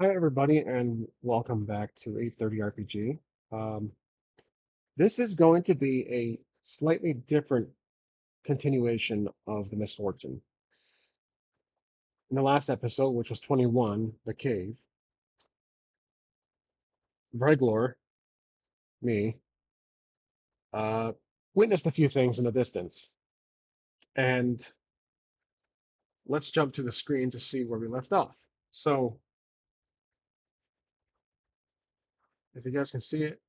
Hi, everybody, and welcome back to 830 RPG. Um, this is going to be a slightly different continuation of the Misfortune. In the last episode, which was 21, The Cave, Breglor, me, uh, witnessed a few things in the distance. And let's jump to the screen to see where we left off. So, if you guys can see it,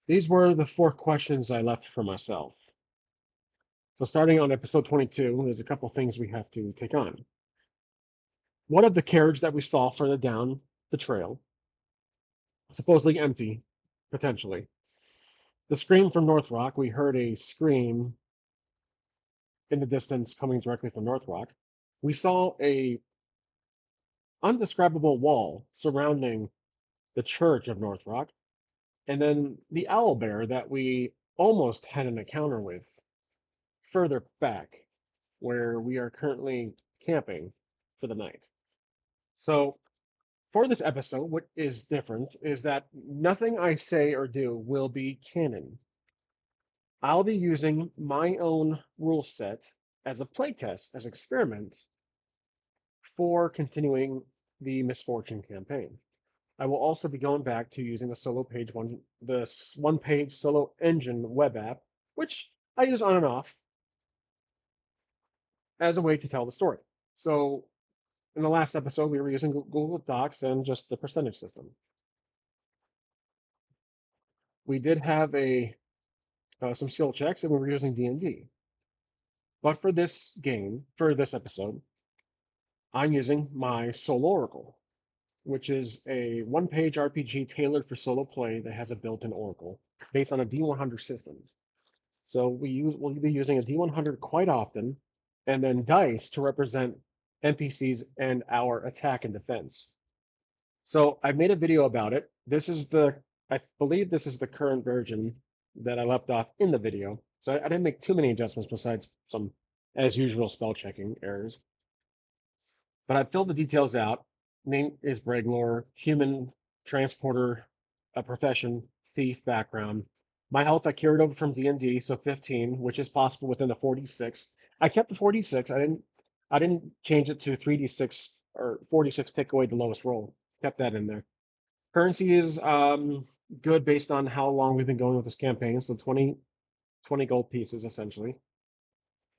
these were the four questions I left for myself. So, starting on episode 22, there's a couple things we have to take on. One of the carriage that we saw further down the trail, supposedly empty, potentially. The scream from Northrock, we heard a scream in the distance coming directly from Northrock. We saw a undescribable wall surrounding the church of Northrock, and then the owl bear that we almost had an encounter with further back, where we are currently camping for the night. So for this episode, what is different is that nothing I say or do will be canon. I'll be using my own rule set as a playtest, as experiment for continuing the Misfortune campaign. I will also be going back to using the solo page one, this one-page solo engine web app, which I use on and off as a way to tell the story. So in the last episode, we were using Google Docs and just the percentage system. We did have a some skill checks, and we were using D&D. But for this game, for this episode, I'm using my Solo Oracle, which is a one-page RPG tailored for solo play that has a built-in Oracle based on a D100 system. So we'll be using a D100 quite often, and then dice to represent NPCs and our attack and defense. So I've made a video about it. I believe this is the current version that I left off in the video. So I didn't make too many adjustments besides some, as usual, spell checking errors. But I filled the details out. Name is Breglor, human transporter, a profession, thief background. My health I carried over from D&D, so 15, which is possible within the 46. I kept the 46. I didn't change it to 3d6 or 46, take away the lowest roll. Kept that in there. Currency is good based on how long we've been going with this campaign, so 20 gold pieces essentially.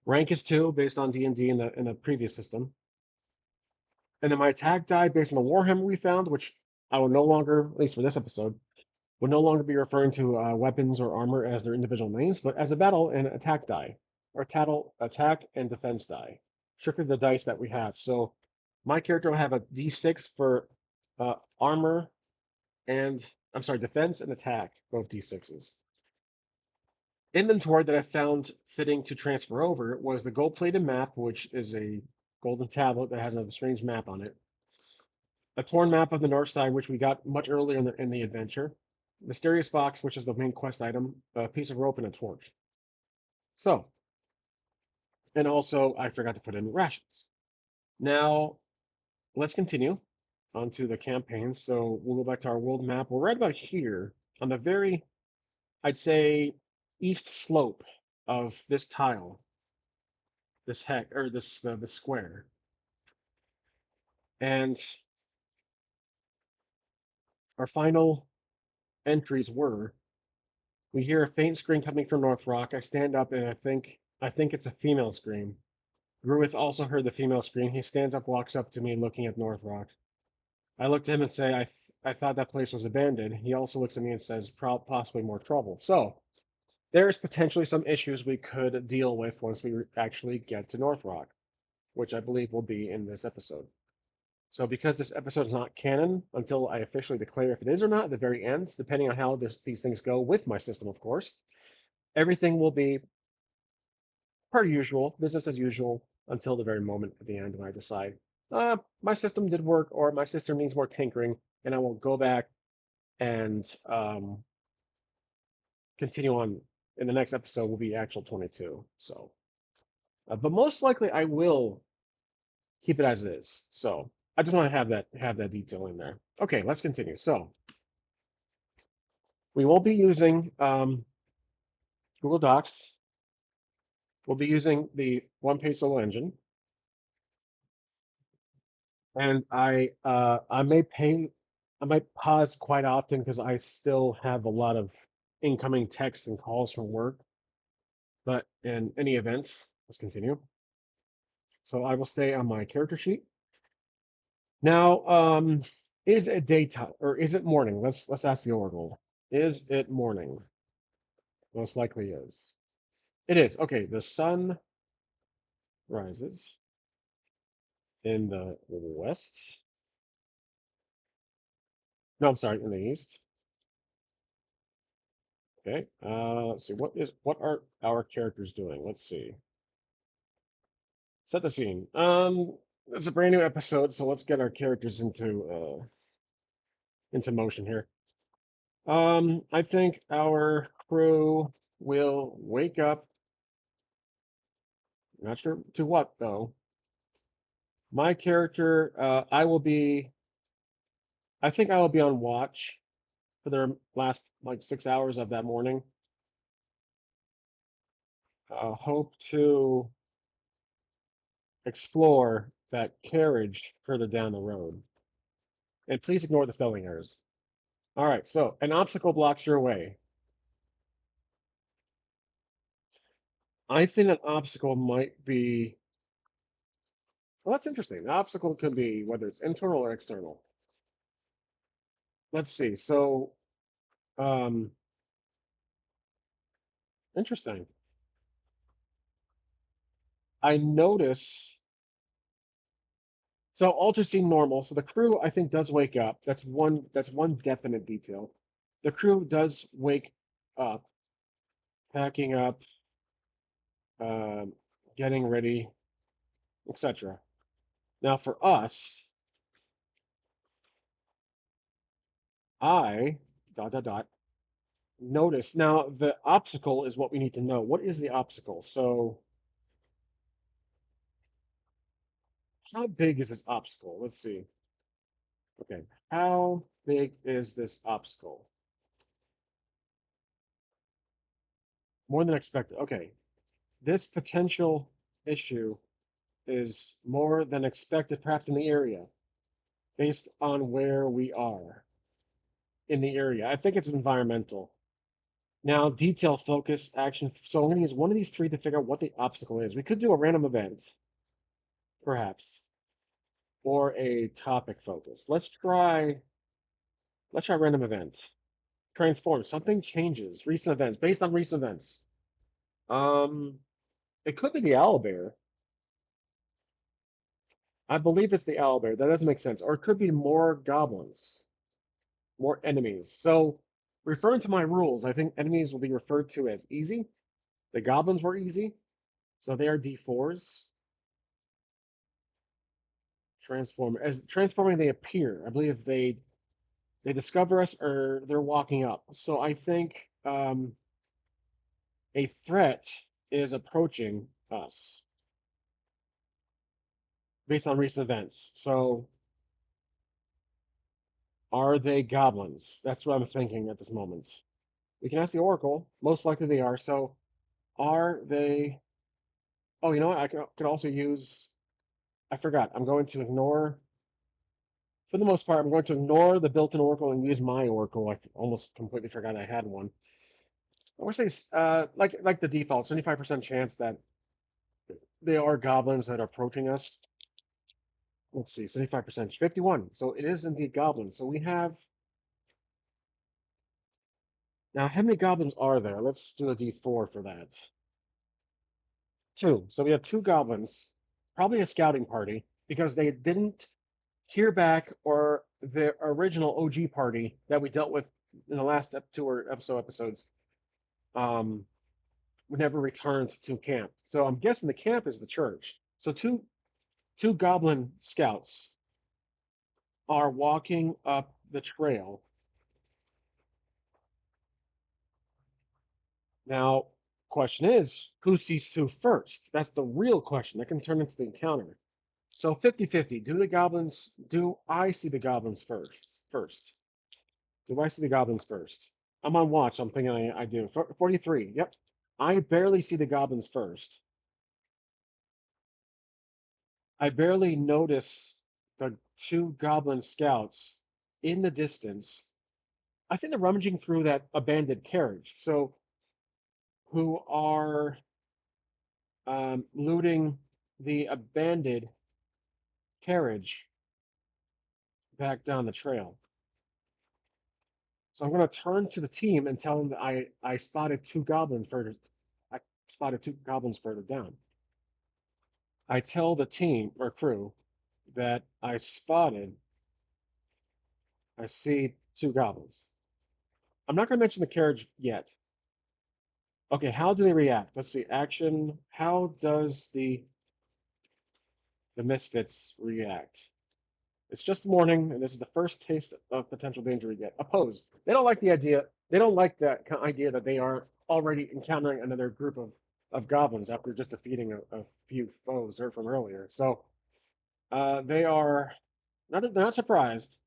Rank is 2 based on D&D in the previous system. And then my attack die based on the Warhammer we found, which I will no longer, at least for this episode, will no longer be referring to weapons or armor as their individual names, but as a battle and attack die, or attack and defense die. Strictly the dice that we have. So my character will have a D6 for armor and, I'm sorry, defense and attack, both D6s. Inventory that I found fitting to transfer over was the gold-plated map, which is a golden tablet that has a strange map on it. A torn map of the north side, which we got much earlier in the adventure. Mysterious box, which is the main quest item, a piece of rope, and a torch. So, and also I forgot to put in rations. Now, let's continue onto the campaign. So we'll go back to our world map. We're right about here on the very, I'd say, east slope of this tile, this heck, or this square. And our final entries were we hear a faint scream coming from Northrock. I stand up and I think it's a female scream. Gruith also heard the female scream. He stands up, walks up to me, looking at Northrock. I look to him and say, I thought that place was abandoned. He also looks at me and says, possibly more trouble. So there's potentially some issues we could deal with once we actually get to Northrock, which I believe will be in this episode. So because this episode is not canon until I officially declare if it is or not at the very end, depending on how these things go with my system, of course, everything will be per usual, business as usual, until the very moment at the end when I decide, my system did work or my system needs more tinkering, and I will go back and continue on. In the next episode will be actual 22. So, but most likely I will keep it as it is. So I just want to have that detail in there. Okay, let's continue. So we won't be using Google Docs. We'll be using the one-page solo engine, and I might pause quite often because I still have a lot of incoming texts and calls from work. But in any event, let's continue. So I will stay on my character sheet. Now, is it daytime or is it morning? Let's ask the Oracle. Is it morning? Most likely is. It is. Okay, the sun rises in the west. No, I'm sorry, in the east. Okay. Let's see. What are our characters doing? Let's see. Set the scene. It's a brand new episode, so let's get our characters into motion here. I think our crew will wake up. Not sure to what though. My character, I think I will be on watch for the last like 6 hours of that morning. Hope to explore that carriage further down the road. And please ignore the spelling errors. All right, so an obstacle blocks your way. I think an obstacle might be, well, that's interesting. The obstacle could be whether it's internal or external. Let's see. So, um, interesting. I notice, so all just seem normal. So the crew, I think, does wake up. That's one definite detail. The crew does wake up, packing up, um, getting ready, etc. Now for us, I dot dot dot notice. Now the obstacle is what we need to know. What is the obstacle? So how big is this obstacle? Let's see. Okay, how big is this obstacle? More than expected. Okay, this potential issue is more than expected, perhaps in the area, based on where we are in the area. I think it's environmental. Now, detail, focus, action. So I'm going to use one of these three to figure out what the obstacle is. We could do a random event, perhaps, or a topic focus. Let's try random event. Transform. Something changes. Recent events. Based on recent events. Um, it could be the owlbear. I believe it's the owlbear. That doesn't make sense. Or it could be more goblins, more enemies. So, referring to my rules, I think enemies will be referred to as easy. The goblins were easy, so they are D4s. Transform as transforming, they appear. I believe they discover us or they're walking up. So I think a threat is approaching us based on recent events. So are they goblins? That's what I'm thinking at this moment. We can ask the Oracle. Most likely they are. So are they? Oh, you know what? I could also use. I forgot. I'm going to ignore. For the most part, I'm going to ignore the built-in Oracle and use my Oracle. I almost completely forgot I had one. I would say, like the default, 75% chance that they are goblins that are approaching us. Let's see, 75%, 51. So it is indeed goblins. So we have now. How many goblins are there? Let's do a D4 for that. Two. So we have two goblins, probably a scouting party because they didn't hear back or the original OG party that we dealt with in the last two or episodes. Um, we never returned to camp. So I'm guessing the camp is the church. So two goblin scouts are walking up the trail. Now, question is, who sees who first? That's the real question. That can turn into the encounter. So 50-50. Do I see the goblins first? Do I see the goblins first? I'm on watch. I'm thinking I do. 43. Yep. I barely see the goblins first. I barely notice the two goblin scouts in the distance. I think they're rummaging through that abandoned carriage. So who are looting the abandoned carriage back down the trail. So I'm going to turn to the team and tell them that I spotted two goblins further. I spotted two goblins further down. I tell the team or crew that I see two goblins. I'm not going to mention the carriage yet. Okay, how do they react? Let's see. Action. How does the misfits react? It's just morning, and this is the first taste of potential danger we get. Opposed. They don't like the idea. They don't like that idea that they are already encountering another group of goblins after just defeating a few foes from earlier. So they are they're not surprised.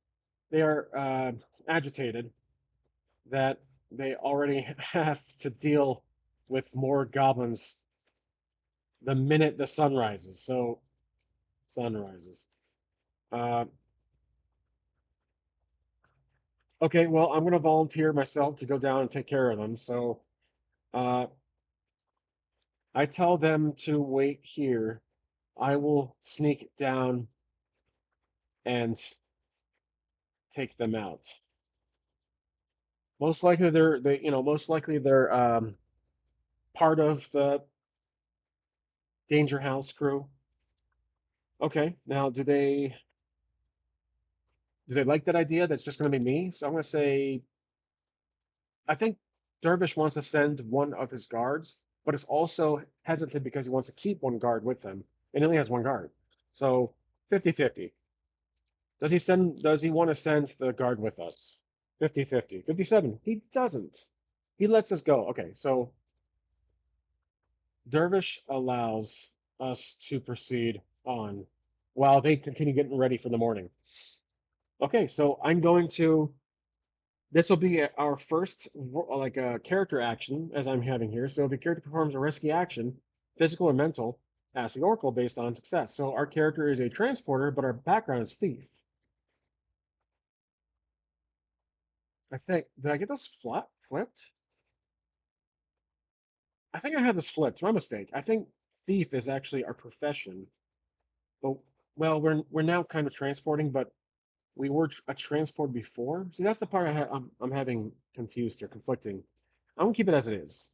They are agitated that they already have to deal with more goblins the minute the sun rises. So sun rises. Uh, okay, well, I'm going to volunteer myself to go down and take care of them. So uh, I tell them to wait here. I will sneak down and take them out. Most likely they're part of the Danger House crew. Okay, now do they like that idea? That's just going to be me. So I'm going to say I think Dervish wants to send one of his guards, but it's also hesitant because he wants to keep one guard with him, and he only has one guard. So 50-50. Does he want to send the guard with us? 50-50. 57. He doesn't. He lets us go. Okay, so Dervish allows us to proceed on while they continue getting ready for the morning. Okay, so I'm going to this will be our first like character action as I'm having here. So the character performs a risky action, physical or mental, as the oracle based on success. So our character is a transporter, but our background is thief. I think did I get this flipped? I think I had this flipped. My mistake. I think thief is actually our profession. But well, we're now kind of transporting, but we were a transport before. See, that's the part I'm having confused or conflicting. I'm gonna keep it as it is.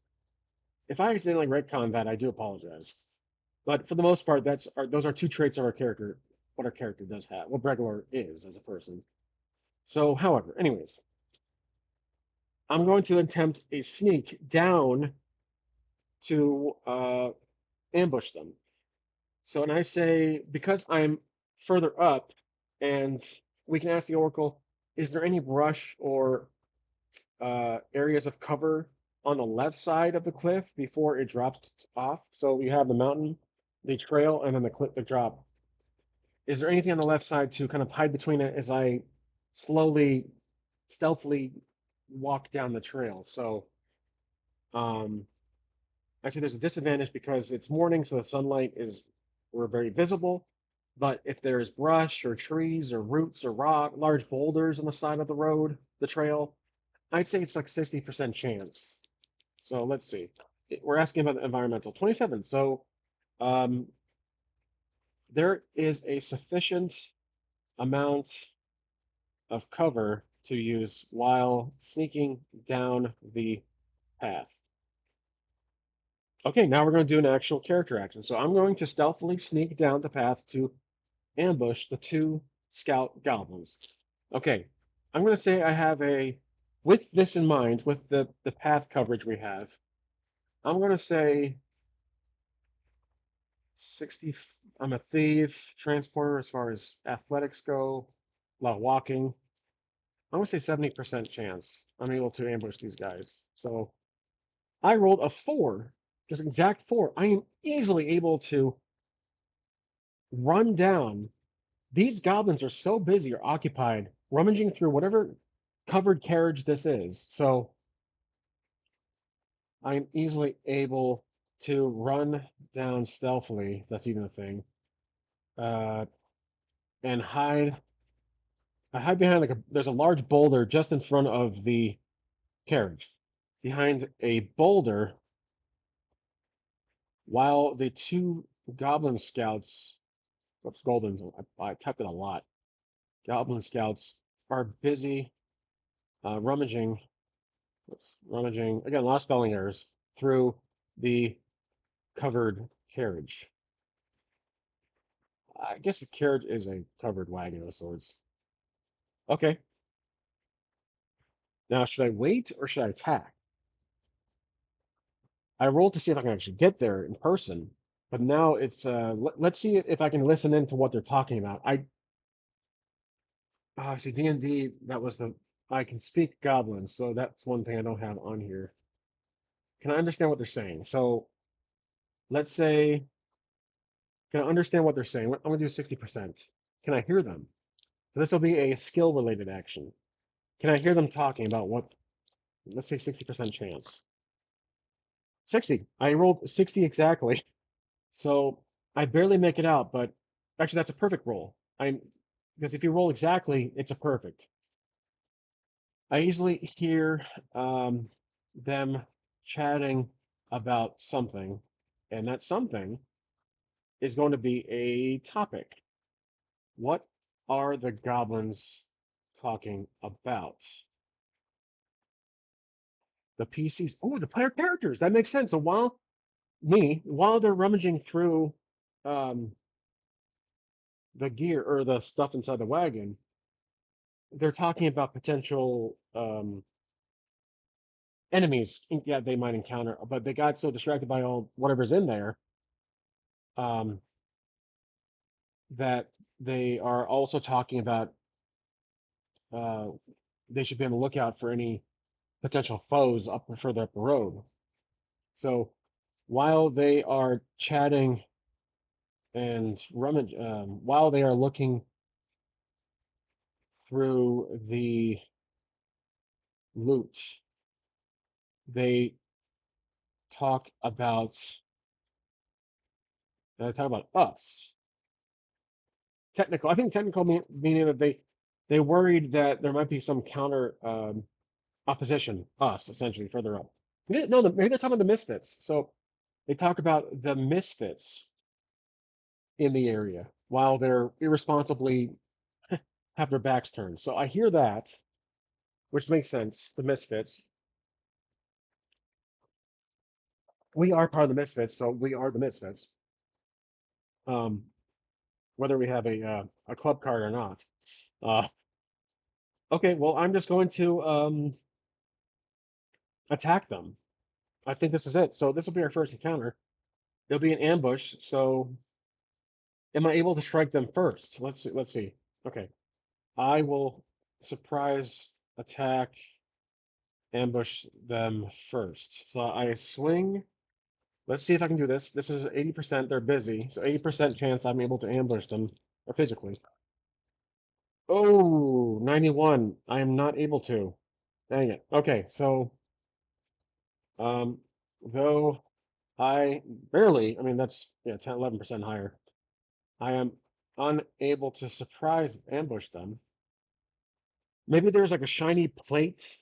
If I accidentally retcon that, I do apologize. But for the most part, those are two traits of our character. What our character does have, what Breglar is as a person. So, however, anyways, I'm going to attempt a sneak down to ambush them. So, and I say because I'm further up, and we can ask the Oracle, is there any brush or areas of cover on the left side of the cliff before it drops off? So we have the mountain, the trail, and then the cliff, the drop. Is there anything on the left side to kind of hide between it as I slowly, stealthily walk down the trail? So um, I say there's a disadvantage because it's morning, so the sunlight is we're very visible. But if there's brush or trees or roots or large boulders on the side of the road, the trail, I'd say it's like 60% chance. So let's see. We're asking about the environmental. 27. So um, there is a sufficient amount of cover to use while sneaking down the path. Okay, now we're going to do an actual character action. So I'm going to stealthily sneak down the path to ambush the two scout goblins. Okay, I'm going to say I have with this in mind, with the path coverage we have, I'm going to say 60. I'm a thief, transporter as far as athletics go, a lot of walking. I'm going to say 70% chance I'm able to ambush these guys. So I rolled a 4, just exact 4. I am easily able to run down. These goblins are so busy or occupied rummaging through whatever covered carriage this is. So I'm easily able to run down stealthily, if that's even a thing, uh, and hide. I hide behind there's a large boulder just in front of the carriage. Behind a boulder, while the two goblin scouts, oops, goblins, I typed it a lot. Goblin scouts are busy rummaging, rummaging, again, a lot of spelling errors, through the covered carriage. I guess a carriage is a covered wagon of sorts. Okay, now should I wait or should I attack? I rolled to see if I can actually get there in person, but now it's let's see if I can listen into what they're talking about. I see D&D. That was the I can speak goblin, so that's one thing I don't have on here. Can I understand what they're saying? So let's say, can I understand what they're saying? I'm gonna do 60%. Can I hear them? So this will be a skill related action. Can I hear them talking about what? Let's say 60% chance. 60. I rolled 60 exactly. So I barely make it out, but actually that's a perfect roll. I'm because if you roll exactly, it's a perfect. I easily hear them chatting about something, and that something is going to be a topic. What are the goblins talking about? The PCs. Oh, the player characters. That makes sense. So while they're rummaging through um, the gear or the stuff inside the wagon, they're talking about potential enemies. Yeah, they might encounter, but they got so distracted by all whatever's in there um, that they are also talking about uh, they should be on the lookout for any potential foes up further up the road. So while they are chatting and rummage, while they are looking through the loot, they talk about us. Technical. I think technical meaning that they worried that there might be some counter opposition, us essentially further up. No, maybe they're talking about the misfits. So they talk about the misfits in the area while they're irresponsibly have their backs turned. So I hear that, which makes sense. The misfits. We are part of the misfits, so we are the misfits. Um, whether we have a club card or not. Uh, okay, well, I'm just going to attack them. I think this is it. So this will be our first encounter. It'll be an ambush. So am I able to strike them first? Let's see. Let's see. Okay, I will surprise attack, ambush them first. So I swing. Let's see if I can do this. This is 80%. They're busy, so 80% chance I'm able to ambush them physically. Oh, 91. I am not able to. Dang it. Okay, so um, though I barely, I mean that's yeah, 10, 11% higher. I am unable to surprise ambush them. Maybe there's like a shiny plate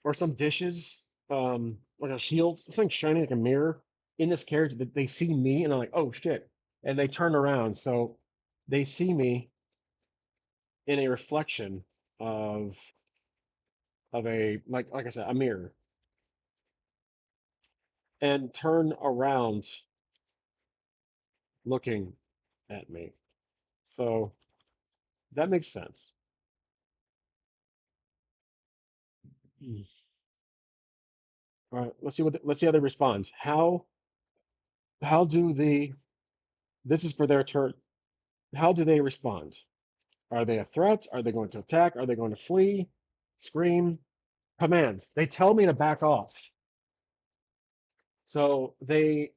or some dishes, like a shield, something shiny like a mirror in this carriage that they see me and I'm like, oh shit. And they turn around. So they see me in a reflection of a like I said, a mirror and turn around looking at me. So that makes sense. Mm. All right, let's see how they respond. How do this is for their turn. How do they respond? Are they a threat? Are they going to attack? Are they going to flee? Scream? Command. They tell me to back off. So they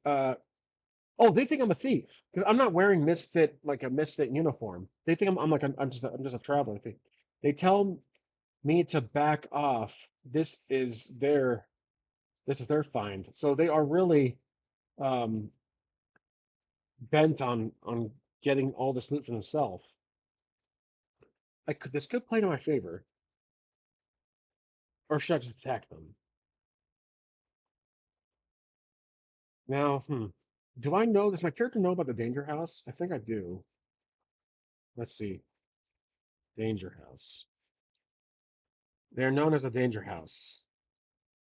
Oh, they think I'm a thief because I'm not wearing misfit like a misfit uniform. They think I'm like I'm just a traveler. They tell me to back off. This is their find. So they are really um, bent on getting all this loot for themselves. This could play to my favor, or should I just attack them? Now, do I know, does my character know about the Danger House? I think I do. Let's see. Danger House. They're known as a Danger House.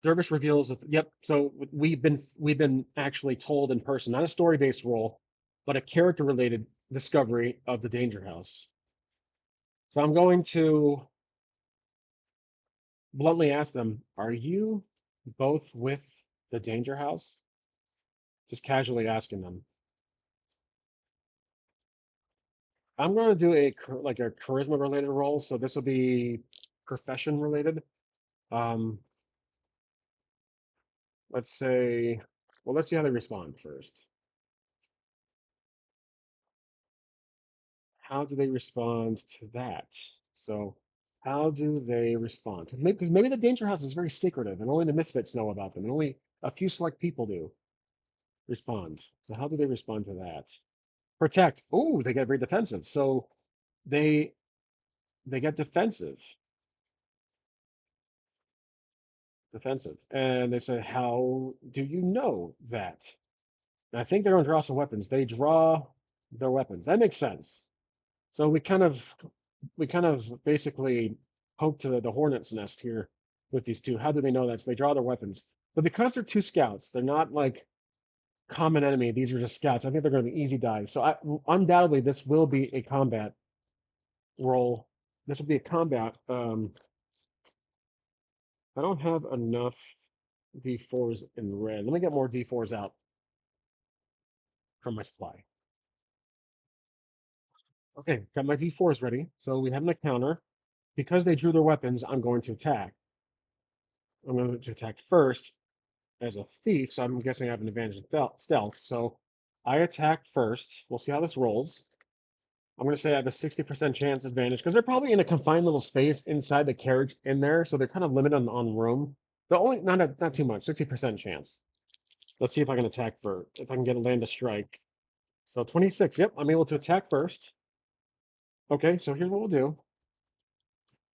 Dervish reveals that, yep, so we've been actually told in person, not a story-based role, but a character-related discovery of the Danger House. So I'm going to bluntly ask them, are you both with the Danger House? Just casually asking them. I'm going to do like a charisma related role, so this will be profession related. Um, let's say, well, let's see how they respond first. How do they respond to that? So, how do they respond? Because maybe the Danger House is very secretive, and only the Misfits know about them, and only a few select people do respond. So, how do they respond to that? Protect. Oh, they get very defensive. So they they get defensive, and they say, "How do you know that?" And I think they're going to draw some weapons. They draw their weapons. That makes sense. So we kind of basically poke to the hornet's nest here with these two. How do they know that? So they draw their weapons. But because they're two scouts, they're not like common enemy. These are just scouts. I think they're going to be easy dice. So undoubtedly, this will be a combat roll. This will be a combat. I don't have enough D4s in red. Let me get more D4s out from my supply. Okay, got my D4s ready. So we have an encounter. Because they drew their weapons, I'm going to attack. I'm going to attack first as a thief, so I'm guessing I have an advantage in stealth. So I attack first. We'll see how this rolls. I'm going to say I have a 60% chance advantage because they're probably in a confined little space inside the carriage in there, so they're kind of limited on room. But only not too much, 60% chance. Let's see if I can attack first, if I can get a land a strike. So 26, yep, I'm able to attack first. Okay, so here's what we'll do.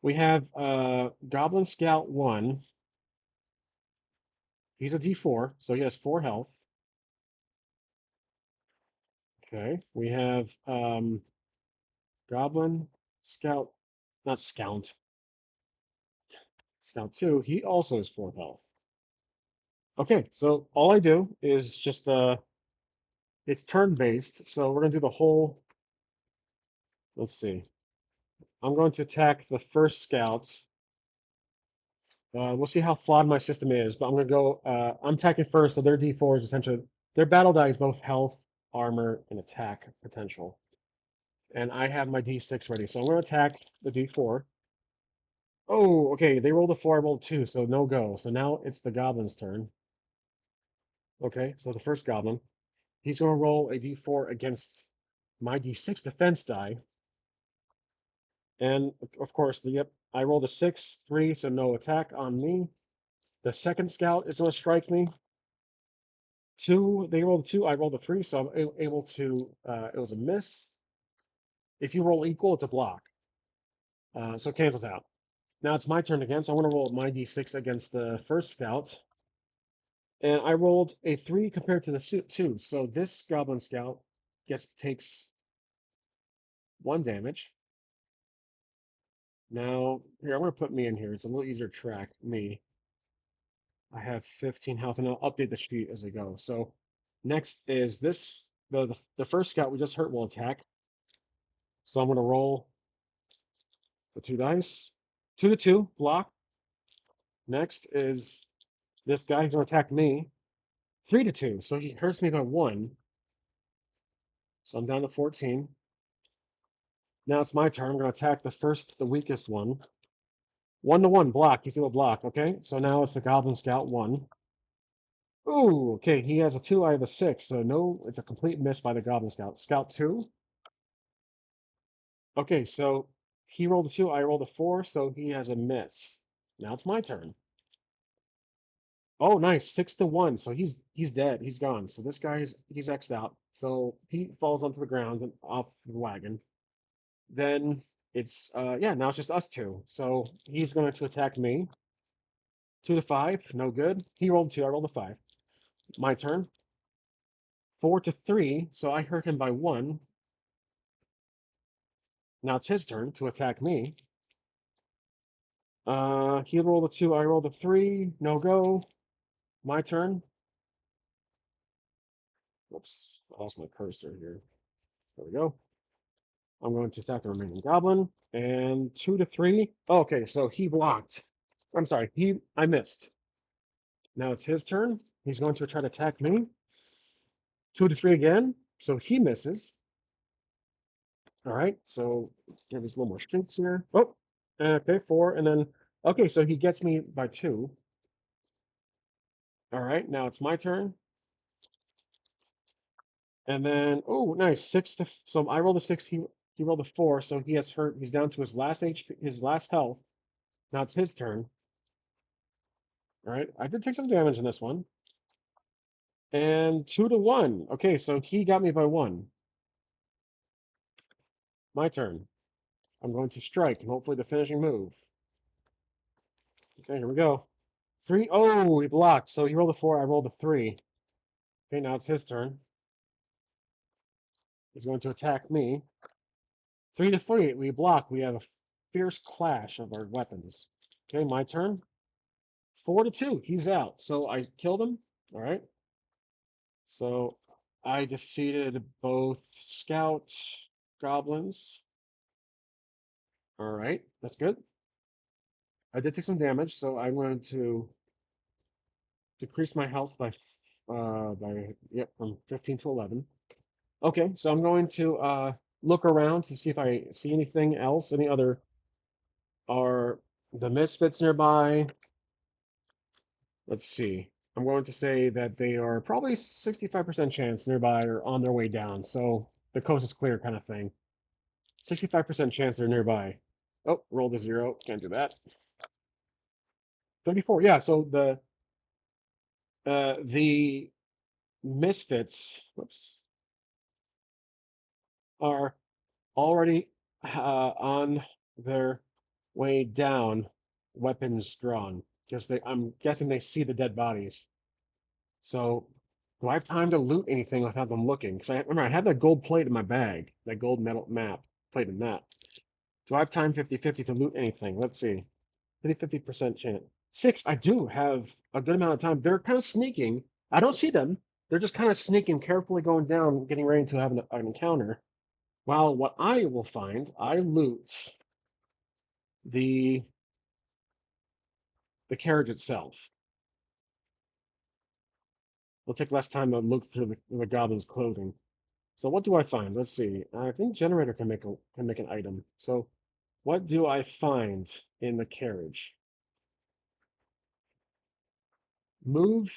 We have Goblin Scout 1. He's a D4, so he has 4 health. Okay, we have Goblin Scout, not Scout, Scout 2. He also has 4 health. Okay, so all I do is just it's turn based, so we're gonna do the whole. Let's see. I'm going to attack the first scout. We'll see how flawed my system is, but I'm gonna go. I'm attacking first, so their D4 is essentially their battle die is both health, armor, and attack potential. And I have my D6 ready, so I'm gonna attack the D4. Oh, okay. They rolled a 4, I rolled 2, so no go. So now it's the goblin's turn. Okay, so the first goblin, he's gonna roll a D4 against my D6 defense die. And of course, yep, I rolled a 6, 3, so no attack on me. The second scout is gonna strike me. 2, they rolled a 2, I rolled a 3, so I'm able to, it was a miss. If you roll equal, it's a block. So it cancels out. Now it's my turn again, so I'm gonna roll my D6 against the first scout. And I rolled a 3 compared to the 2. So this Goblin Scout takes 1 damage. Now, here, I'm going to put me in here. It's a little easier to track me. I have 15 health, and I'll update the sheet as I go. So next is this. The first scout we just hurt will attack. So I'm going to roll the 2 dice. 2 to 2, block. Next is this guy who's going to attack me. 3 to 2, so he hurts me by 1. So I'm down to 14. Now it's my turn. I'm going to attack the weakest one. 1 to 1, block. He's able to block. Okay, so now it's the Goblin Scout 1. Ooh, okay. He has a 2, I have a 6. So no, it's a complete miss by the Goblin Scout. Scout 2. Okay, so he rolled a 2, I rolled a 4, so he has a miss. Now it's my turn. Oh, nice. 6 to 1. So he's dead. He's gone. So this guy's he's X'd out. So he falls onto the ground and off the wagon. Then it's yeah, now it's just us two. So he's going to attack me. 2 to 5, no good. He rolled 2, I rolled a 5. My turn. 4 to 3, so I hurt him by 1. Now it's his turn to attack me. He rolled a 2, I rolled a 3. No go. My turn. Whoops, I lost my cursor here. There we go. I'm going to attack the remaining goblin. And 2 to 3. Oh, okay, so he blocked. I'm sorry, I missed. Now it's his turn. He's going to try to attack me. 2 to 3 again. So he misses. All right, so give us a little more strength here. Oh, okay, 4, and then okay, so he gets me by 2. All right, now it's my turn. And then oh, nice, 6 to. So I rolled a 6. He rolled a 4, so he has hurt. He's down to his last HP, his last health. Now it's his turn. All right, I did take some damage in this one. And 2 to 1. Okay, so he got me by 1. My turn. I'm going to strike, and hopefully the finishing move. Okay, here we go. 3. Oh, he blocked. So he rolled a 4. I rolled a 3. Okay, now it's his turn. He's going to attack me. 3 to 3. We block. We have a fierce clash of our weapons. Okay, my turn. 4 to 2. He's out. So I killed him. All right. So I defeated both scout goblins. All right, that's good. I did take some damage, so I'm going to decrease my health by yep, from 15 to 11. Okay, so I'm going to look around to see if I see anything else. Any other are the misfits nearby? Let's see. I'm going to say that they are probably 65% chance nearby or on their way down. So the coast is clear kind of thing. 65% chance they're nearby. Oh, rolled a 0. Can't do that. 34. Yeah, so the misfits, whoops, are already on their way down, weapons drawn. Because I'm guessing they see the dead bodies. So, do I have time to loot anything without them looking? Because I remember I had that gold plate in my bag, that gold metal map, plate in that. Do I have time 50-50 to loot anything? Let's see. 50% chance. 6, I do have a good amount of time. They're kind of sneaking. I don't see them. They're just kind of sneaking, carefully going down, getting ready to have an encounter. While what I will find, I loot the the carriage itself. It'll take less time to look through the goblin's clothing. So what do I find? Let's see. I think generator can make an item. So what do I find in the carriage? Move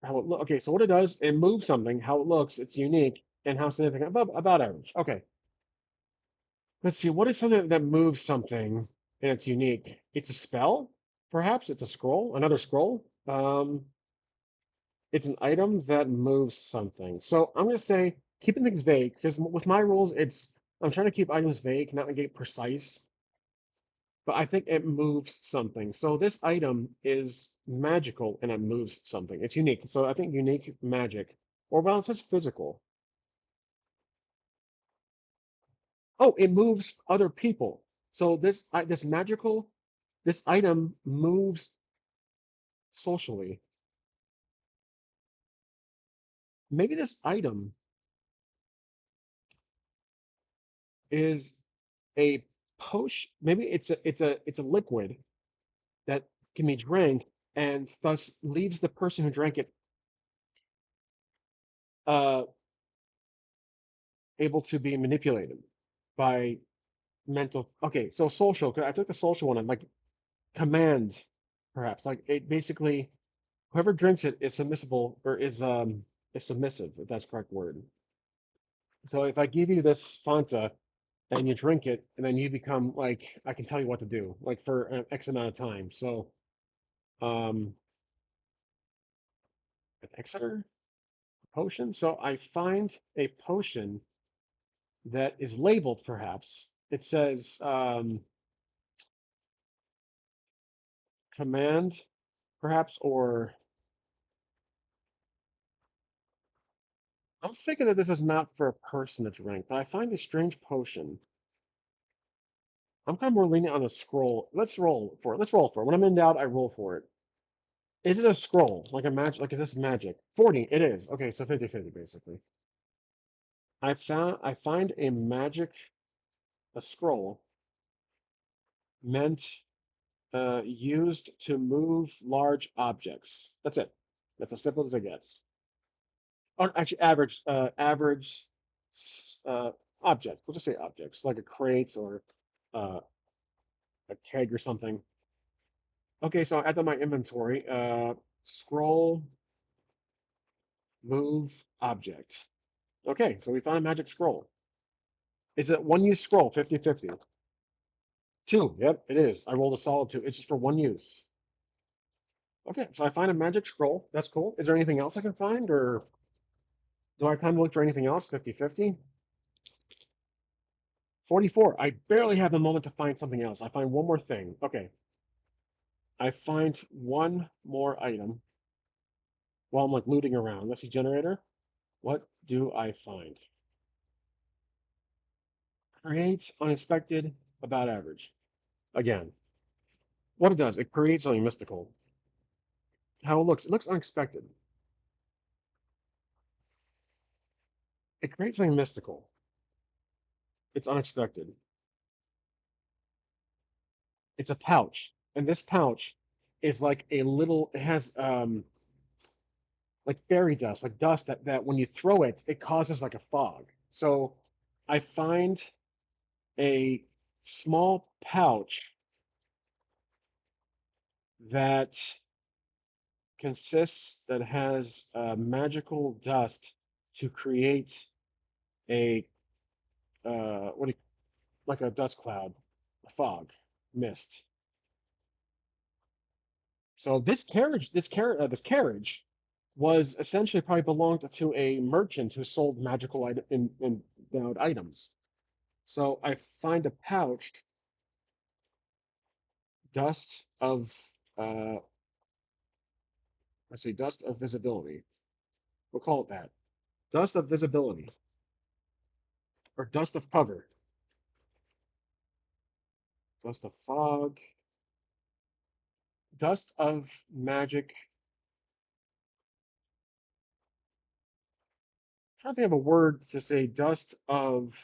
how it look. Okay, so what it does, it moves something. How it looks, it's unique, and how significant. About average. Okay. Let's see. What is something that moves something and it's unique? It's a spell, perhaps. It's a scroll, another scroll. It's an item that moves something. So I'm going to say keeping things vague because with my rules, I'm trying to keep items vague, not get precise. But I think it moves something. So this item is magical and it moves something. It's unique. So I think unique magic. Or well, it says physical. Oh, it moves other people. So this magical, this item moves socially. Maybe this item is a potion. Maybe it's a liquid that can be drank and thus leaves the person who drank it uh, able to be manipulated by mental. Okay, so social. 'Cause I took the social one and like command, perhaps like it basically. Whoever drinks it is submissible or is submissive, if that's the correct word. So if I give you this Fanta and you drink it, and then you become like I can tell you what to do, like for an X amount of time. So um, an Exeter potion. So I find a potion that is labeled, perhaps. It says command, perhaps, or I'm thinking that this is not for a person to drink, but I find a strange potion. I'm kind of more lenient on a scroll. Let's roll for it. Let's roll for it. When I'm in doubt, I roll for it. Is it a scroll? Like a magic? Like, is this magic? 40. It is. Okay, so 50-50, basically. I find a magic, a scroll meant used to move large objects. That's it. That's as simple as it gets. Or actually, average uh, object. We'll just say objects, like a crate or uh, a keg or something. Okay, so I add to my inventory. Scroll, move, object. Okay, so we found a magic scroll. Is it one use scroll, 50-50? Two, yep, it is. I rolled a solid two. It's just for one use. Okay, so I find a magic scroll. That's cool. Is there anything else I can find, or do I have time to look for anything else? 50-50? 44. I barely have a moment to find something else. I find one more thing. Okay, I find one more item while I'm like looting around. Let's see, generator. What do I find? Creates unexpected, about average. Again, what it does, it creates something mystical. How it looks unexpected. It creates something mystical. It's unexpected. It's a pouch, and this pouch is like a little. It has like fairy dust, like dust that when you throw it, it causes like a fog. So I find a small pouch that that has magical dust to create a what do you, like a dust cloud, a fog, mist. So this carriage was essentially probably belonged to a merchant who sold magical endowed items. So I find a pouch, dust of uh, let's see, dust of visibility. We'll call it that. Dust of visibility or dust of cover, dust of fog, dust of magic. I'm trying to think of a word to say dust of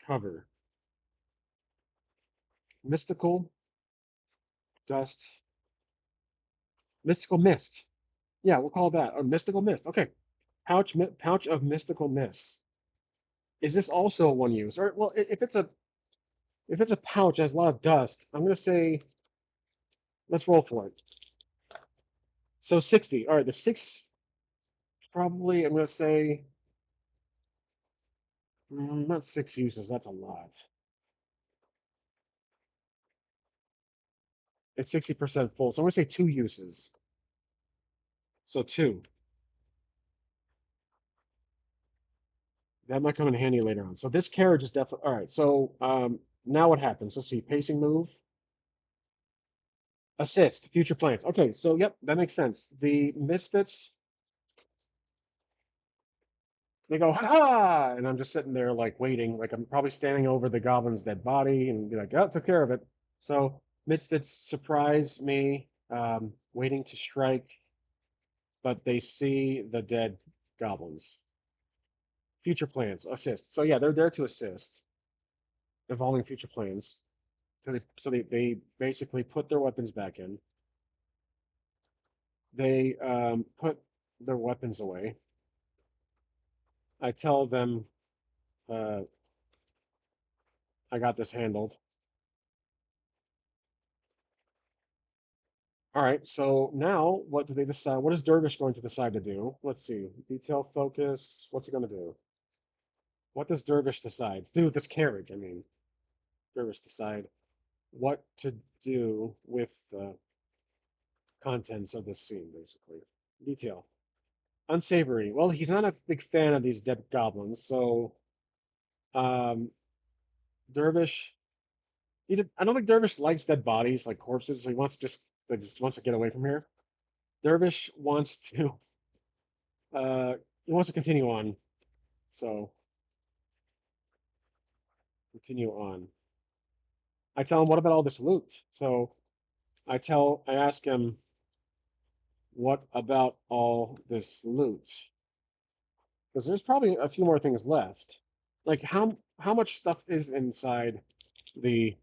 cover, mystical dust, mystical mist. Yeah, we'll call that a mystical mist. Okay, pouch of mystical mist. Is this also one use? Or well, if it's a pouch that has a lot of dust, I'm gonna say let's roll for it. So 60. All right, the six probably I'm gonna say not six uses. That's a lot. It's 60% full, so I'm gonna say two uses. So two. That might come in handy later on. So this carriage is definitely all right. So now what happens? Let's see. Pacing move, assist, future plans. Okay, so yep, that makes sense. The misfits they go ha ha, and I'm just sitting there like waiting, like I'm probably standing over the goblin's dead body, and be like, oh, took care of it. So misfits surprise me, waiting to strike, but they see the dead goblins. Future plans, assist. So yeah, they're there to assist, evolving future plans. So they basically put their weapons back in. They put their weapons away. I tell them, uh, I got this handled. All right, so now what do they decide? What is Dervish going to decide to do? Let's see. Detail focus. What's it going to do? What does Dervish decide to do with this carriage? I mean, Dervish decide what to do with the contents of this scene, basically. Detail. Unsavory. Well, he's not a big fan of these dead goblins, so um, Dervish. I don't think Dervish likes dead bodies, like corpses. So he wants to just wants to get away from here. Dervish wants to uh, he wants to continue on. So continue on. I tell him, what about all this loot? So I ask him, what about all this loot? Because there's probably a few more things left. Like how much stuff is inside the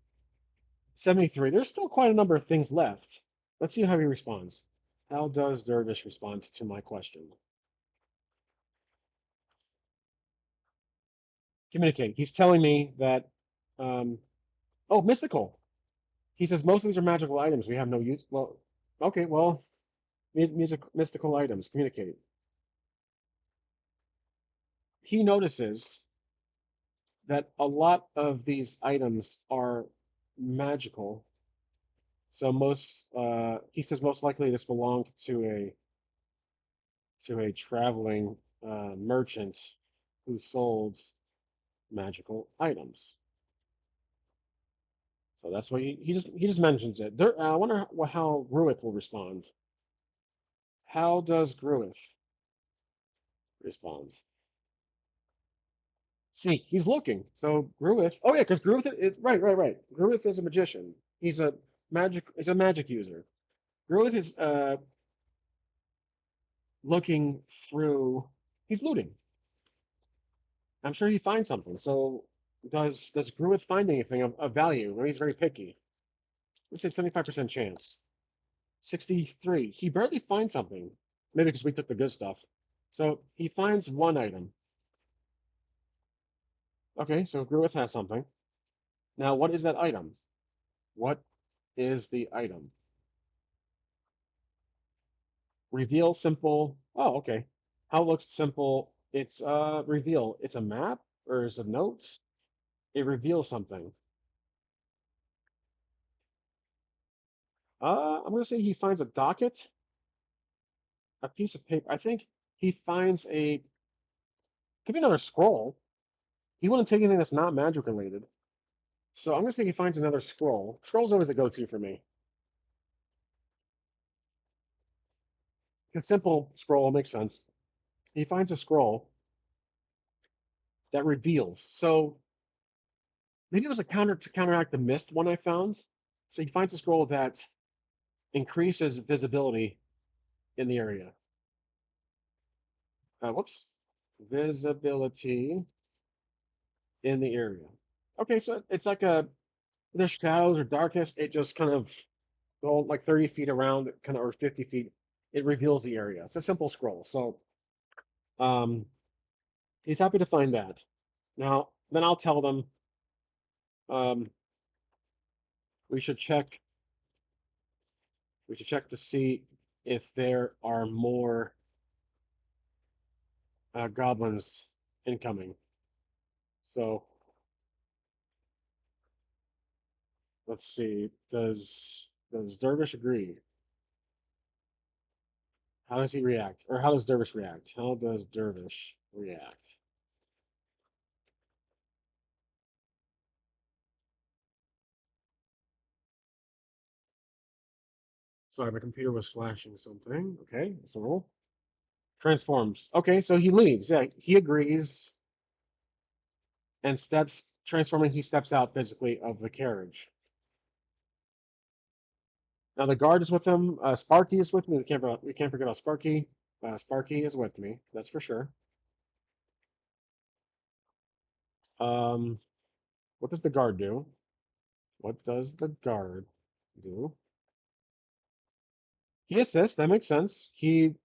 73? There's still quite a number of things left. Let's see how he responds. How does Dervish respond to my question? Communicate. He's telling me that, um, oh, mystical. He says most of these are magical items. We have no use. Well, okay, well, mystical items. Communicate. He notices that a lot of these items are magical. So he says most likely this belonged to a traveling merchant who sold magical items. So that's why he just mentions it. I wonder how Gruith will respond. How does Gruith respond? See, he's looking. So Gruith. Oh yeah, because Gruith. Right. Gruith is a magician. He's a magic user. Gruith is looking through. He's looting. I'm sure he finds something. So does Gruith find anything of value? Well, he's very picky. Let's say 75% chance. 63. He barely finds something. Maybe because we took the good stuff. So he finds one item. Okay, so Gruith has something. Now, what is that item? What is the item? Reveal simple. Oh, okay. How it looks simple. It's reveal. It's a map or is it a note? It reveals something. I'm gonna say he finds a docket, a piece of paper. I think he finds a could be another scroll. He wouldn't take anything that's not magic related. So I'm gonna say he finds another scroll. Scroll's always the go-to for me. Because simple scroll makes sense. He finds a scroll that reveals. So maybe it was a counter to counteract the mist one I found. So he finds a scroll that increases visibility in the area. Whoops. Visibility in the area. Okay, so it's like there's shadows or darkness. It just kind of go like 30 feet around, kind of or 50 feet. It reveals the area. It's a simple scroll. So um, he's happy to find that. Now, then I'll tell them um, we should check. We should check to see if there are more goblins incoming. So let's see. Does Dervish agree? How does he react? Or how does Dervish react? How does Dervish react? Sorry, my computer was flashing something. Okay, that's a roll. Transforms. Okay, so he leaves. Yeah, he agrees and steps, transforming, he steps out physically of the carriage. Now the guard is with him. Sparky is with me. We can't forget about Sparky. Sparky is with me. That's for sure. Um, what does the guard do? What does the guard do? He assists. That makes sense. He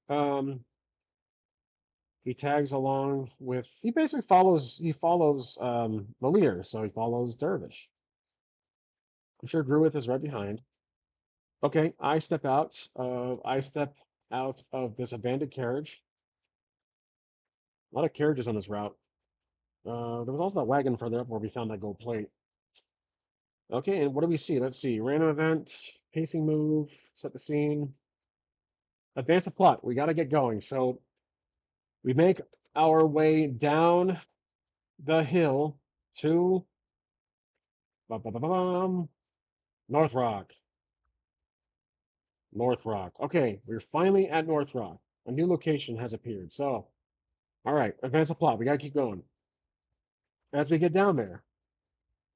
tags along with. He basically follows. He follows the leader. So he follows Dervish. I'm sure Gruith is right behind. Okay, I step out of this abandoned carriage. A lot of carriages on this route. There was also that wagon further up where we found that gold plate. Okay, and what do we see? Let's see. Random event, pacing move, set the scene, advance the plot. We got to get going. So we make our way down the hill to ba-ba-ba-bum, Northrock. Northrock. Okay, we're finally at Northrock. A new location has appeared. So, all right, advance the plot. We got to keep going. As we get down there,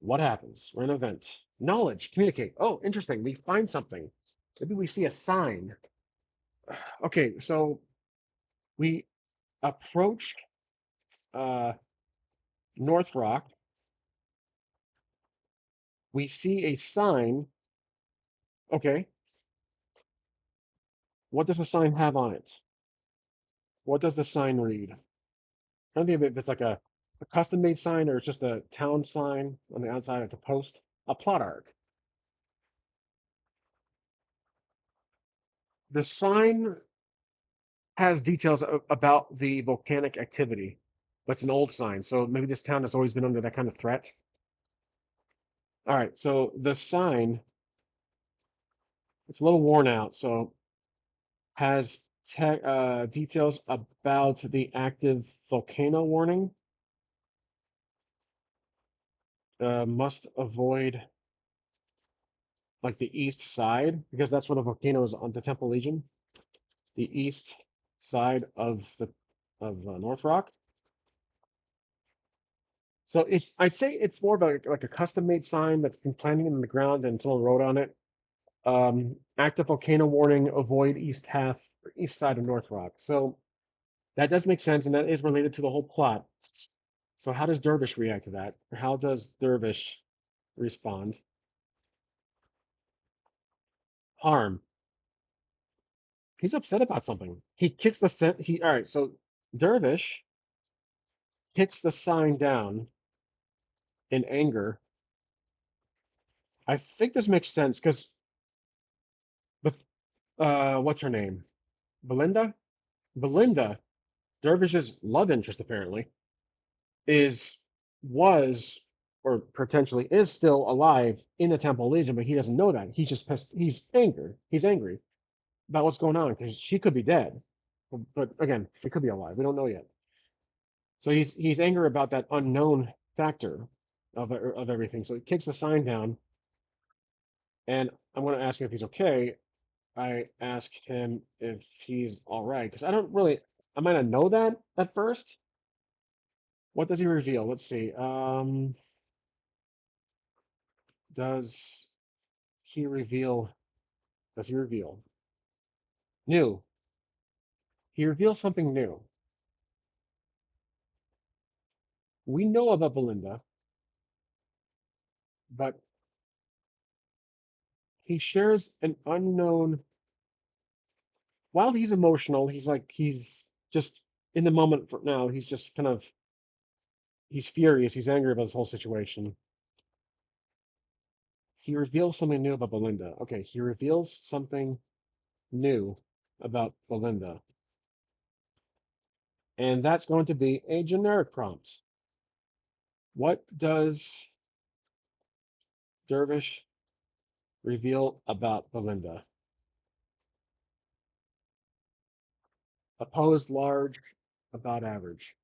what happens? We're in an event. Knowledge, communicate. Oh, interesting. We find something. Maybe we see a sign. Okay, so we approach uh, North Rock. We see a sign. Okay, what does the sign have on it? What does the sign read? I don't think if it's like a custom made sign or it's just a town sign on the outside, like a post, a plot art. The sign has details about the volcanic activity, but it's an old sign. So maybe this town has always been under that kind of threat. All right, so the sign, it's a little worn out, so has details about the active volcano warning. Must avoid like the east side because that's where the volcano is on the Temple Legion. The east side of North Rock. So I'd say it's more about like a custom made sign that's been planted in the ground and someone wrote on it. Active volcano warning, avoid east half or east side of North Rock. So that does make sense, and that is related to the whole plot. So how does Dervish react to that? Or how does Dervish respond? Harm. He's upset about something. He kicks the set. He all right. So Dervish kicks the sign down in anger. I think this makes sense because the what's her name? Belinda. Belinda, Dervish's love interest apparently is was or potentially is still alive in the Temple Legion, but he doesn't know that. He's just pissed. He's angry. He's angry about what's going on because she could be dead, but again, she could be alive. We don't know yet. So he's angry about that unknown factor of everything. So he kicks the sign down, and I'm going to ask him if he's okay. I ask him if he's all right because I don't really. I might not know that at first. What does he reveal? Let's see. Does he reveal? Does he reveal new? He reveals something new. We know about Belinda, but he shares an unknown. While he's emotional, he's just in the moment for now. He's just kind of he's furious. He's angry about this whole situation. He reveals something new about Belinda. Okay, he reveals something new about Belinda, and that's going to be a generic prompt. What does Dervish reveal about Belinda? Opposed, large, about average.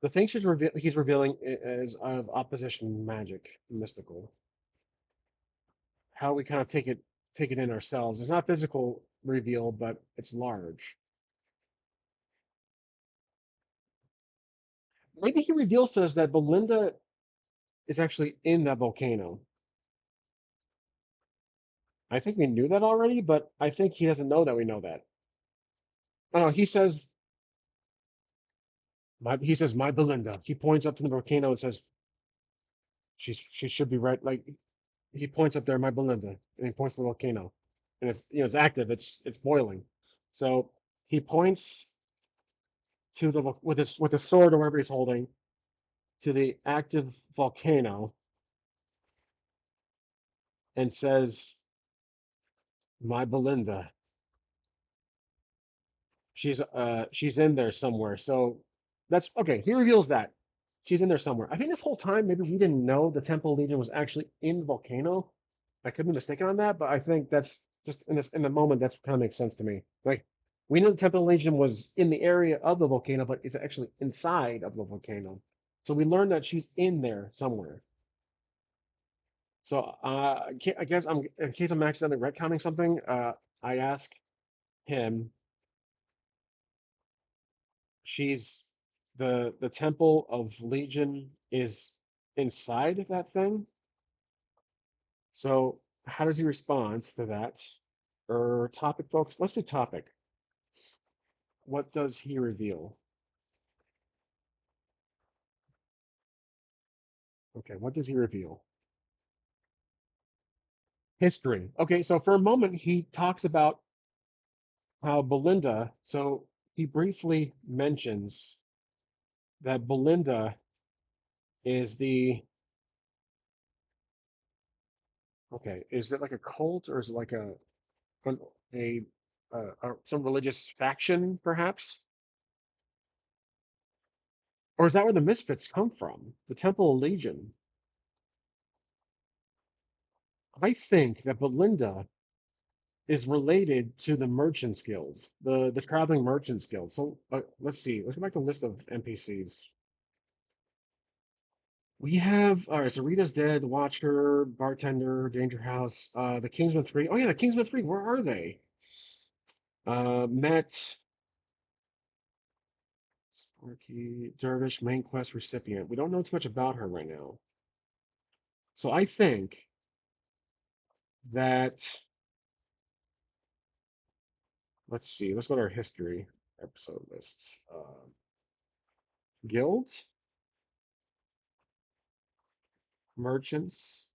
The thing he's revealing is of opposition magic, mystical. How we kind of take it in ourselves. It's not physical reveal, but it's large. Maybe he reveals to us that Belinda is actually in that volcano. I think we knew that already, but I think he doesn't know that we know that. Oh, no, he says my Belinda. He points up to the volcano and says she should be right. Like he points up there, my Belinda, and he points to the volcano, and it's active. It's boiling. So he points to the with his sword or whatever he's holding to the active volcano and says My Belinda. She's in there somewhere. So that's okay. He reveals that she's in there somewhere. I think this whole time maybe we didn't know the Temple Legion was actually in the volcano. I could be mistaken on that, but I think that's just in the moment that's kind of makes sense to me. Like we know the Temple Legion was in the area of the volcano, but it's actually inside of the volcano. So we learned that she's in there somewhere. So I guess I'm in case I'm accidentally retconning something. I ask him. She's the Temple of Legion is inside of that thing. So how does he respond to that? Or topic focus? Let's do topic. What does he reveal? Okay, what does he reveal? History. Okay, so for a moment he talks about how Belinda, so he briefly mentions that Belinda is the okay, is it like a cult or is it like an- a, some religious faction perhaps? Or is that where the Misfits come from? The Temple of Legion. I think that Belinda is related to the Merchants Guild, the traveling Merchants Guild. So let's see. Let's go back to the list of NPCs. We have all right. So Rita's dead. Watcher, bartender, Danger House, the Kingsman 3. Oh yeah, the Kingsman 3. Where are they? Met Sparky Dervish main quest recipient. We don't know too much about her right now. So I think that let's see. Let's go to our history episode list. Guild, merchants,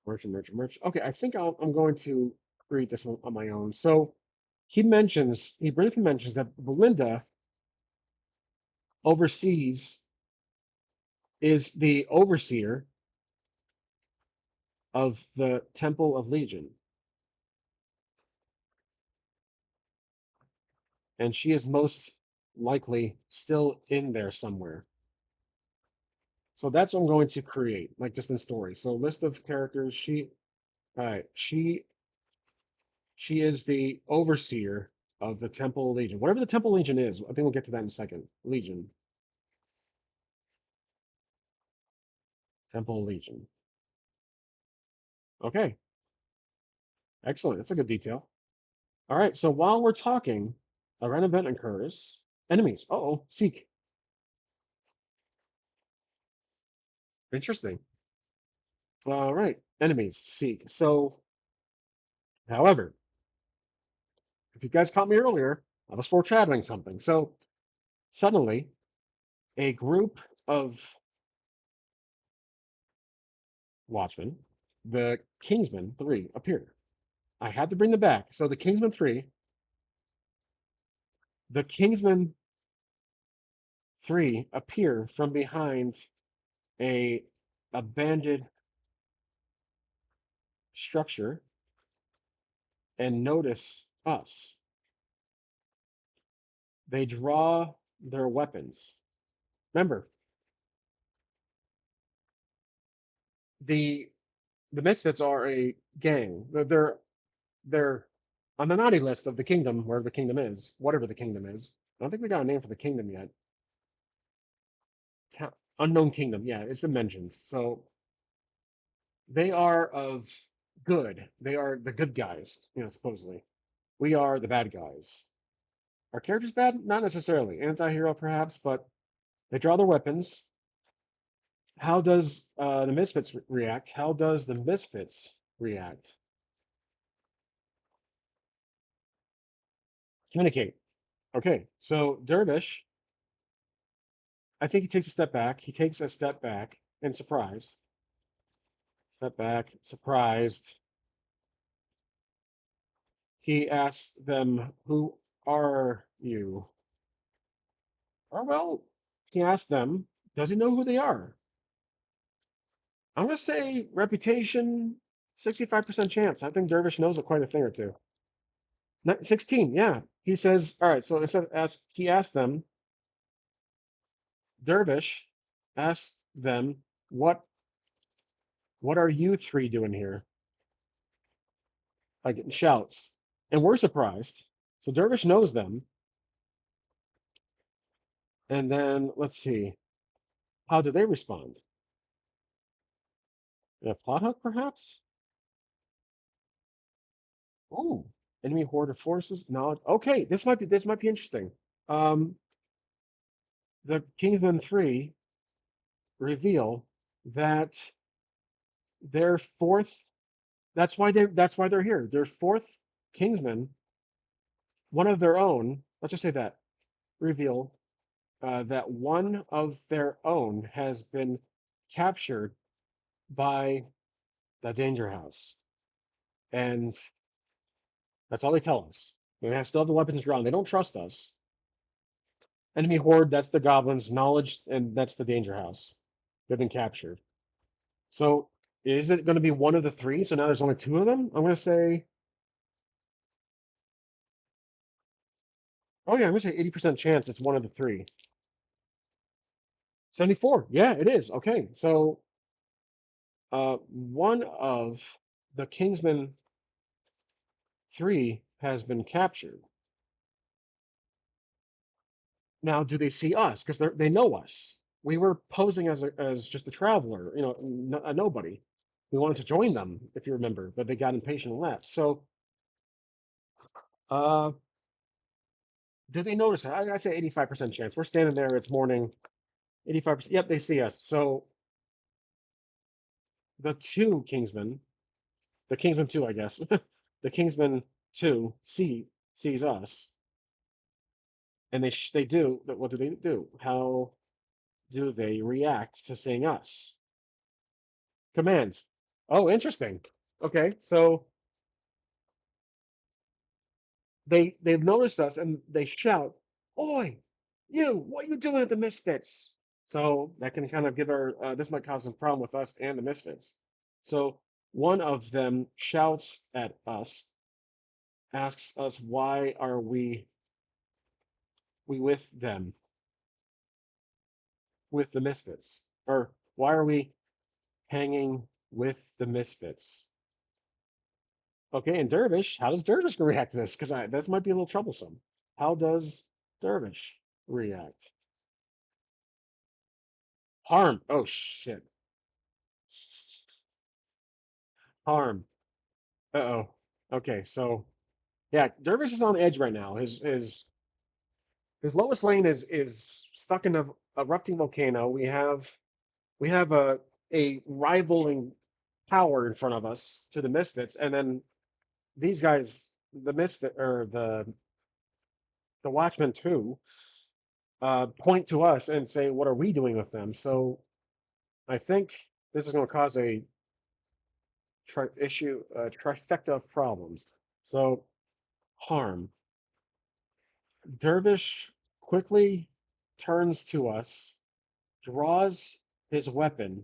merchant. Okay, I think I'm going to create this one on my own. So he briefly mentions that Belinda oversees is the overseer of the Temple of Legion, and she is most likely still in there somewhere. So that's what I'm going to create, like just in story. So list of characters. All right, she is the overseer of the Temple Legion. Whatever the Temple Legion is, I think we'll get to that in a second. Legion, Temple Legion. Okay, excellent. That's a good detail. All right, so while we're talking, a random event occurs. Enemies. Uh-oh, seek. Interesting. All right, enemies, seek. So, however, if you guys caught me earlier, I was foreshadowing something. So suddenly, a group of Watchmen, the Kingsmen 3, appear. I had to bring them back. So the Kingsmen 3, the Kingsmen 3 appear from behind a abandoned structure and notice us. They draw their weapons. Remember, the the Misfits are a gang. They're on the naughty list of the kingdom, where the kingdom is, whatever the kingdom is. I don't think we got a name for the kingdom yet. Unknown kingdom, yeah, it's been mentioned. So they are of good. They are the good guys, supposedly. We are the bad guys. Are characters bad? Not necessarily. Anti-hero, perhaps, but they draw their weapons. How does the Misfits react? How does the Misfits react? Communicate. Okay, so Dervish, I think he takes a step back. He takes a step back in surprise. Step back, surprised. He asks them, "Who are you?" Or, well, he asks them, does he know who they are? I'm gonna say reputation, 65% chance. I think Dervish knows quite a thing or two. 16, yeah. He says, all right, so instead of he asked them, Dervish asked them, what are you three doing here? Like it shouts. And we're surprised. So Dervish knows them. And then let's see. How do they respond? In a plot hook, perhaps? Oh, enemy horde of forces. No. Okay, this might be interesting. Um, the Kingsman 3 reveal that their fourth. That's why they're here. Their fourth Kingsman, one of their own. Let's just say that reveal that one of their own has been captured by the Danger House, and that's all they tell us. Still have the weapons drawn. They don't trust us. Enemy horde. That's the goblins. Knowledge, and that's the Danger House. They've been captured. So is it going to be one of the three? So now there's only two of them. I'm going to say. Oh yeah, I'm going to say 80% chance it's one of the three. 74. Yeah, it is. Okay, so one of the Kingsmen 3 has been captured. Now, do they see us? Because they know us. We were posing as just a traveler, a nobody. We wanted to join them, if you remember, but they got impatient and left. So, uh, did they notice it? I say 85% chance. We're standing there. It's morning. 85%. Yep, they see us. So the two Kingsmen, the Kingsman 2, I guess, the Kingsman 2 sees us, and they do. What do they do? How do they react to seeing us? Command. Oh, interesting. Okay, so they've noticed us and they shout, "Oi, you! What are you doing at the Misfits?" So that can kind of give our this might cause some problem with us and the Misfits. So one of them shouts at us, asks us why are we with them, with the Misfits, or why are we hanging with the Misfits? Okay, and Dervish, how does Dervish react to this? Because this might be a little troublesome. How does Dervish react? Harm. Oh shit. Harm. Uh-oh. Okay, so yeah, Dervish is on the edge right now. His lowest lane is stuck in a erupting volcano. We have a rivaling power in front of us to the Misfits, and then these guys, the Misfit or the Watchmen too, point to us and say, "What are we doing with them?" So I think this is going to cause a trifecta of problems. So harm. Dervish quickly turns to us, draws his weapon,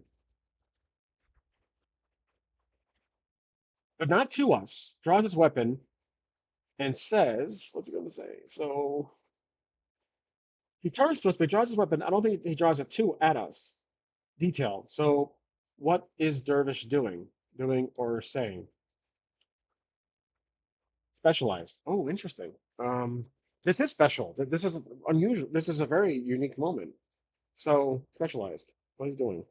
but not to us. Draws his weapon and says, "What's he going to say?" So he turns to us, but he draws his weapon. I don't think he draws it at us. Detail. So what is Dervish doing or saying? Specialized. Oh, interesting. This is special. This is unusual. This is a very unique moment. So specialized. What are you doing?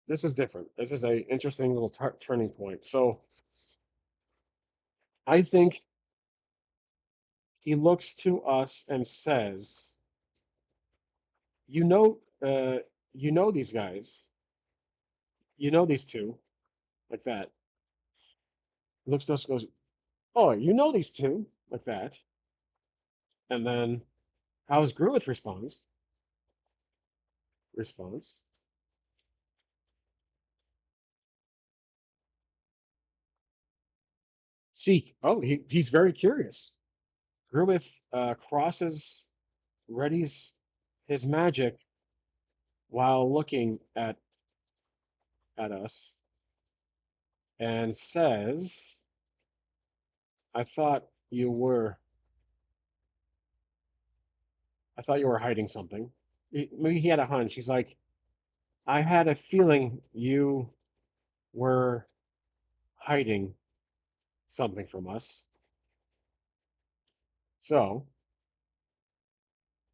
This is different. This is a interesting little turning point. So I think he looks to us and says, "You know, you know these guys. You know these two, like that." He looks to us, and goes, "Oh, you know these two, like that." And then how's Gruith response. Seek. Oh, he's very curious. Gruith crosses, readies his magic while looking at us and says, "I thought you were, I thought you were hiding something." Maybe he had a hunch. He's like, "I had a feeling you were hiding something from us." So,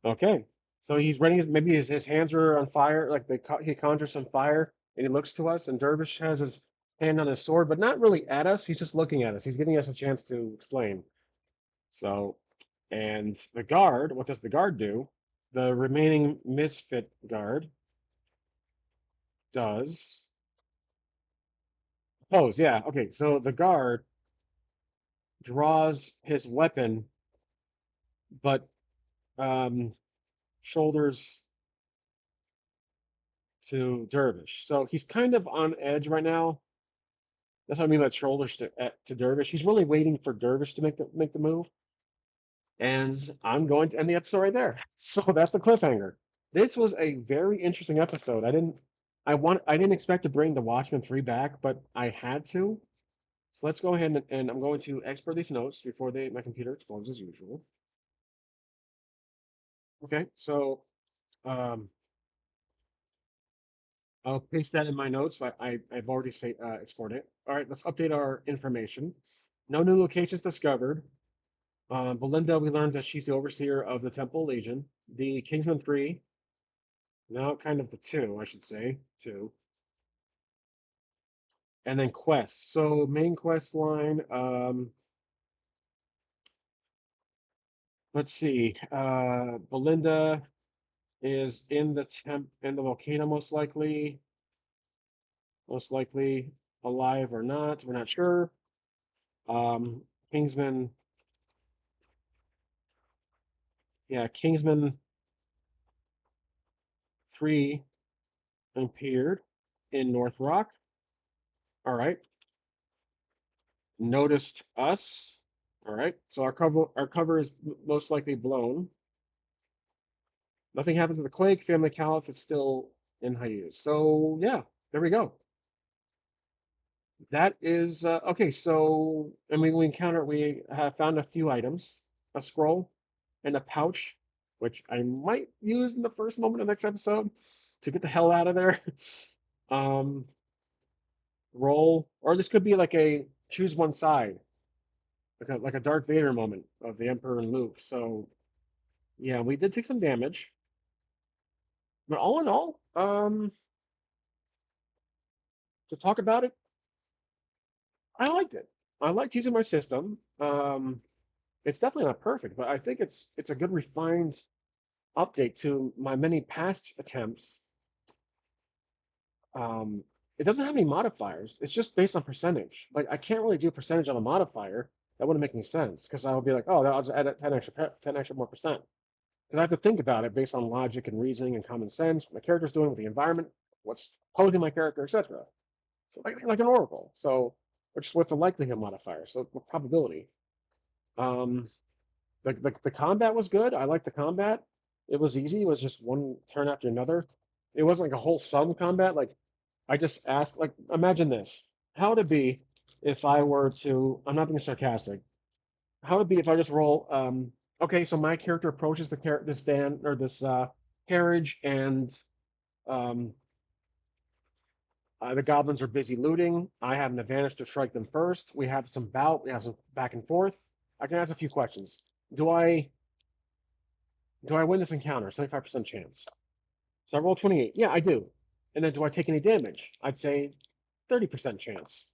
okay. So he's ready. Maybe his hands are on fire, like he conjures some fire, and he looks to us. And Dervish has his hand on his sword, but not really at us. He's just looking at us. He's giving us a chance to explain. So, and the guard, what does the guard do? The remaining misfit guard does pose. Yeah. Okay. So the guard draws his weapon, but um, shoulders to Dervish. So he's kind of on edge right now. That's what I mean by shoulders to Dervish. He's really waiting for Dervish to make the move, and I'm going to end the episode right there. So that's the cliffhanger. This was a very interesting episode. I didn't expect to bring the Watchmen 3 back, but I had to. So let's go ahead and I'm going to export these notes before my computer explodes as usual. Okay, so um, I'll paste that in my notes. I've already exported it. All right, let's update our information. No new locations discovered. Belinda, we learned that she's the overseer of the Temple Legion. The Kingsman 3, now kind of the 2, I should say, 2. And then quests. So main quest line, let's see. Belinda is in the volcano most likely alive or not. We're not sure. Um, Kingsman, yeah, Kingsman 3 appeared in Northrock. All right. Noticed us. All right. So our cover is most likely blown. Nothing happened to the quake. Family Caliph is still in hiatus. So yeah, there we go. That is okay. So I mean, we have found a few items, a scroll and a pouch, which I might use in the first moment of the next episode to get the hell out of there. um, Roll, or this could be like a choose one side, like a Darth Vader moment of the Emperor and Luke. So yeah, we did take some damage, but all in all, to talk about it, I liked it. I liked using my system. It's definitely not perfect, but I think it's a good refined update to my many past attempts. Um, it doesn't have any modifiers. It's just based on percentage. Like I can't really do percentage on a modifier. That wouldn't make any sense because I would be like, oh, I'll just add 10 extra more percent. Because I have to think about it based on logic and reasoning and common sense, what my character's doing with the environment, what's posing my character, etc. So like an oracle. So or just with the likelihood modifier. So with probability. Um, the combat was good. I liked the combat. It was easy. It was just one turn after another. It wasn't like a whole sudden combat. Like I just asked, like, imagine this. How would it be if I were to, I'm not being sarcastic. How would it be if I just roll, okay, so my character approaches this van or this carriage and um, the goblins are busy looting. I have an advantage to strike them first. We have some bout. We have some back and forth. I can ask a few questions. Do I do I win this encounter? 75% chance. So I roll 28. Yeah, I do. And then do I take any damage? I'd say 30% chance.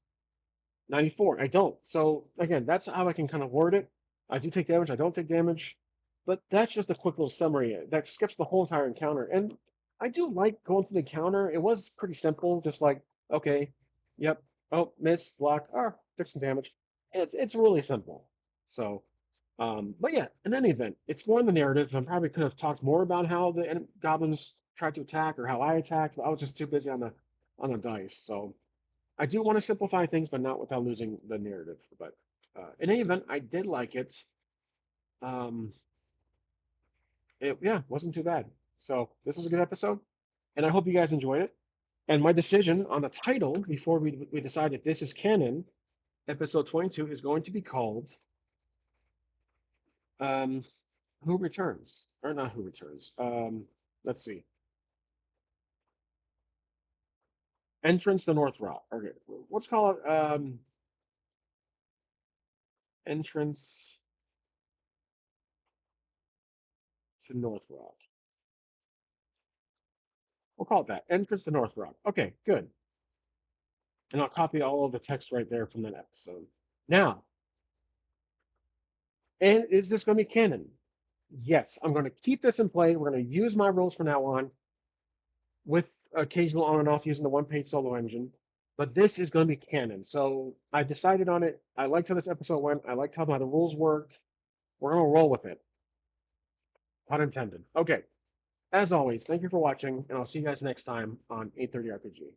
94. I don't. So again, that's how I can kind of word it. I do take damage. I don't take damage. But that's just a quick little summary. That skips the whole entire encounter. And I do like going through the encounter. It was pretty simple. Just like, okay, yep. Oh, miss, block. Oh, took some damage. It's really simple. So, but yeah, in any event, it's more in the narrative. I probably could have talked more about how the goblins tried to attack or how I attacked, but I was just too busy on the dice. So I do want to simplify things, but not without losing the narrative. But in any event, I did like it. Um, it yeah, wasn't too bad. So this was a good episode, and I hope you guys enjoyed it. And my decision on the title before we decide if this is canon, episode 22 is going to be called um, "Who Returns," or not "Who Returns." Let's see, "Entrance to Northrock." Okay, let's call it "Entrance to Northrock." We'll call it that. "Entrance to Northrock." Okay, good. And I'll copy all of the text right there from that episode. Now, and is this going to be canon? Yes, I'm going to keep this in play. We're going to use my rules from now on with occasional on and off using the one-page solo engine. But this is going to be canon. So I decided on it. I liked how this episode went. I liked how the rules worked. We're going to roll with it. Pun intended. Okay. As always, thank you for watching, and I'll see you guys next time on 830 RPG.